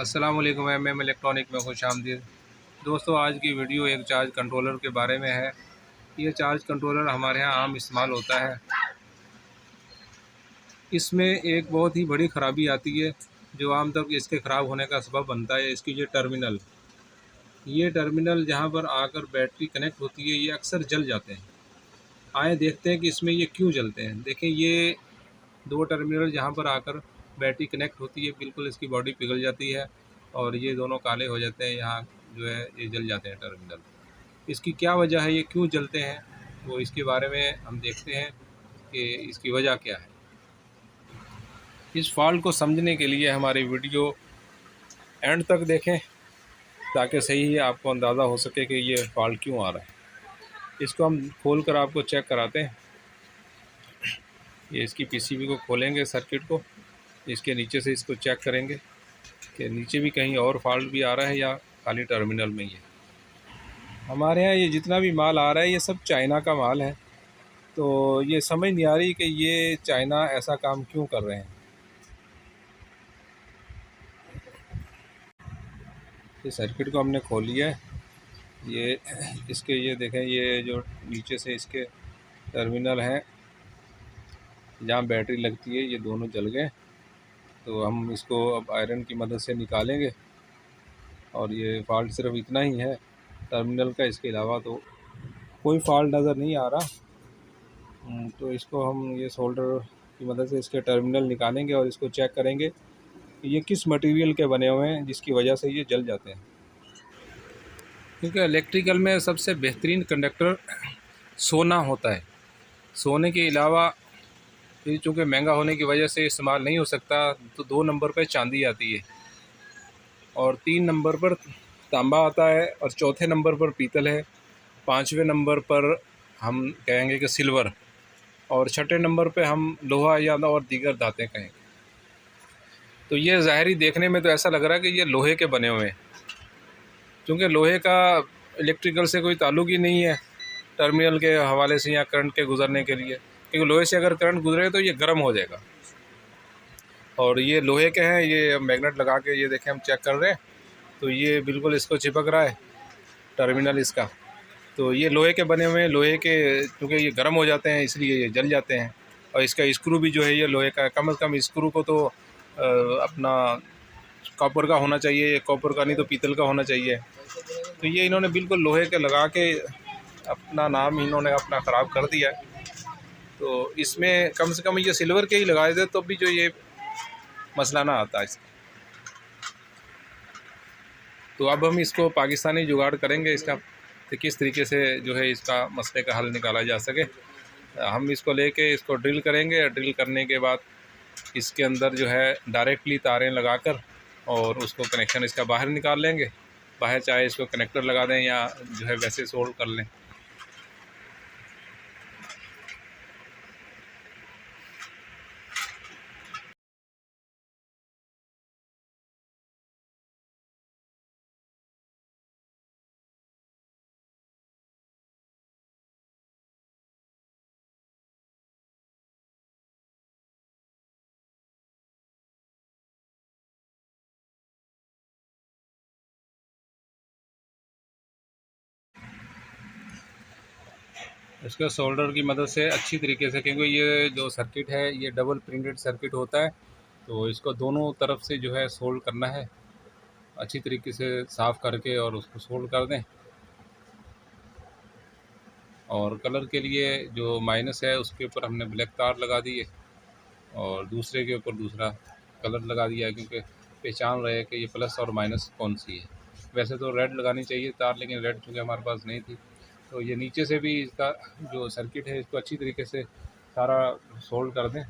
अस्सलाम वालेकुम MM electronic में खुशामदीद। दोस्तों, आज की वीडियो एक चार्ज कंट्रोलर के बारे में है। ये चार्ज कंट्रोलर हमारे यहाँ आम इस्तेमाल होता है। इसमें एक बहुत ही बड़ी ख़राबी आती है जो आमतौर पर इसके ख़राब होने का सबब बनता है। इसकी ये टर्मिनल जहाँ पर आकर बैटरी कनेक्ट होती है ये अक्सर जल जाते हैं। आए देखते हैं कि इसमें ये क्यों जलते हैं। देखें, ये दो टर्मिनल जहाँ पर आकर बैटरी कनेक्ट होती है बिल्कुल इसकी बॉडी पिघल जाती है और ये दोनों काले हो जाते हैं। यहाँ जो है ये जल जाते हैं टर्मिनल। इसकी क्या वजह है, ये क्यों जलते हैं, वो इसके बारे में हम देखते हैं कि इसकी वजह क्या है। इस फॉल्ट को समझने के लिए हमारी वीडियो एंड तक देखें ताकि सही आपको अंदाज़ा हो सके कि ये फॉल्ट क्यों आ रहा है। इसको हम खोल कर आपको चेक कराते हैं। ये इसकी PCB को खोलेंगे, सर्किट को, इसके नीचे से इसको चेक करेंगे कि नीचे भी कहीं और फॉल्ट भी आ रहा है या खाली टर्मिनल में ही है। हमारे यहाँ ये जितना भी माल आ रहा है ये सब चाइना का माल है, तो ये समझ नहीं आ रही कि ये चाइना ऐसा काम क्यों कर रहे हैं। ये सर्किट को हमने खोल लिया है। ये इसके ये देखें, ये जो नीचे से इसके टर्मिनल हैं जहाँ बैटरी लगती है ये दोनों जल गए। तो हम इसको अब आयरन की मदद से निकालेंगे और ये फॉल्ट सिर्फ इतना ही है टर्मिनल का, इसके अलावा तो कोई फॉल्ट नज़र नहीं आ रहा। तो इसको हम ये सोल्डर की मदद से इसके टर्मिनल निकालेंगे और इसको चेक करेंगे कि ये किस मटेरियल के बने हुए हैं जिसकी वजह से ये जल जाते हैं। क्योंकि इलेक्ट्रिकल में सबसे बेहतरीन कंडक्टर सोना होता है। सोने के अलावा फिर चूँकि महंगा होने की वजह से इस्तेमाल नहीं हो सकता, तो 2 नंबर पर चांदी आती है और 3 नंबर पर तांबा आता है और चौथे नंबर पर पीतल है, 5वें नंबर पर हम कहेंगे कि सिल्वर और छठे नंबर पे हम लोहा या और दीगर धातें कहेंगे। तो ये ज़ाहिरी देखने में तो ऐसा लग रहा है कि ये लोहे के बने हुए हैं, क्योंकि लोहे का इलेक्ट्रिकल से कोई ताल्लुक ही नहीं है टर्मिनल के हवाले से या करंट के गुज़रने के लिए, क्योंकि लोहे से अगर करंट गुजरे तो ये गर्म हो जाएगा। और ये लोहे के हैं, ये मैग्नेट लगा के ये देखें हम चेक कर रहे हैं तो ये बिल्कुल इसको चिपक रहा है टर्मिनल इसका। तो ये लोहे के बने हुए हैं, लोहे के क्योंकि ये गर्म हो जाते हैं इसलिए ये जल जाते हैं। और इसका स्क्रू भी जो है ये लोहे का है, कम से कम स्क्रू को तो अपना कॉपर का होना चाहिए, कॉपर का नहीं तो पीतल का होना चाहिए। तो ये इन्होंने बिल्कुल लोहे के लगा के अपना नाम इन्होंने अपना ख़राब कर दिया है। तो इसमें कम से कम ये सिल्वर के ही लगाए थे तो भी जो ये मसला ना आता है। तो अब हम इसको पाकिस्तानी जुगाड़ करेंगे इसका, तो किस तरीके से जो है इसका मसले का हल निकाला जा सके। हम इसको लेके इसको ड्रिल करेंगे। ड्रिल करने के बाद इसके अंदर जो है डायरेक्टली तारें लगाकर और उसको कनेक्शन इसका बाहर निकाल लेंगे। बाहर चाहे इसको कनेक्टर लगा दें या जो है वैसे सोल्ड कर लें। इसको सोल्डर की मदद से अच्छी तरीके से, क्योंकि ये जो सर्किट है ये डबल प्रिंटेड सर्किट होता है, तो इसको दोनों तरफ से जो है सोल्ड करना है अच्छी तरीके से साफ़ करके और उसको सोल्ड कर दें। और कलर के लिए जो माइनस है उसके ऊपर हमने ब्लैक तार लगा दी है और दूसरे के ऊपर दूसरा कलर लगा दिया है, क्योंकि पहचान रहे कि ये प्लस और माइनस कौन सी है। वैसे तो रेड लगानी चाहिए तार, लेकिन रेड चूँकि हमारे पास नहीं थी। तो ये नीचे से भी इसका जो सर्किट है इसको अच्छी तरीके से सारा सोल्ड कर दें।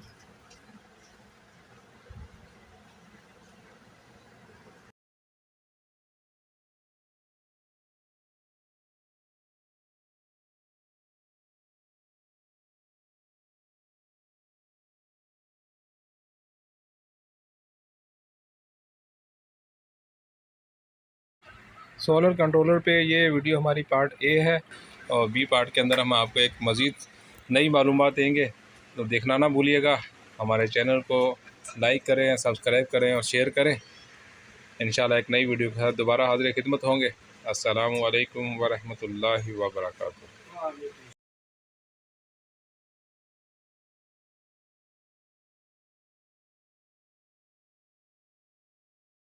सोलर कंट्रोलर पे ये वीडियो हमारी पार्ट ए है और बी पार्ट के अंदर हम आपको एक मज़ीद नई मालूमात देंगे, तो देखना ना भूलिएगा। हमारे चैनल को लाइक करें, सब्सक्राइब करें और शेयर करें। इंशाल्लाह एक नई वीडियो के साथ दोबारा हाज़िर खिदमत होंगे। अस्सलामु अलैकुम व रहमतुल्लाहि व बरकातुहू।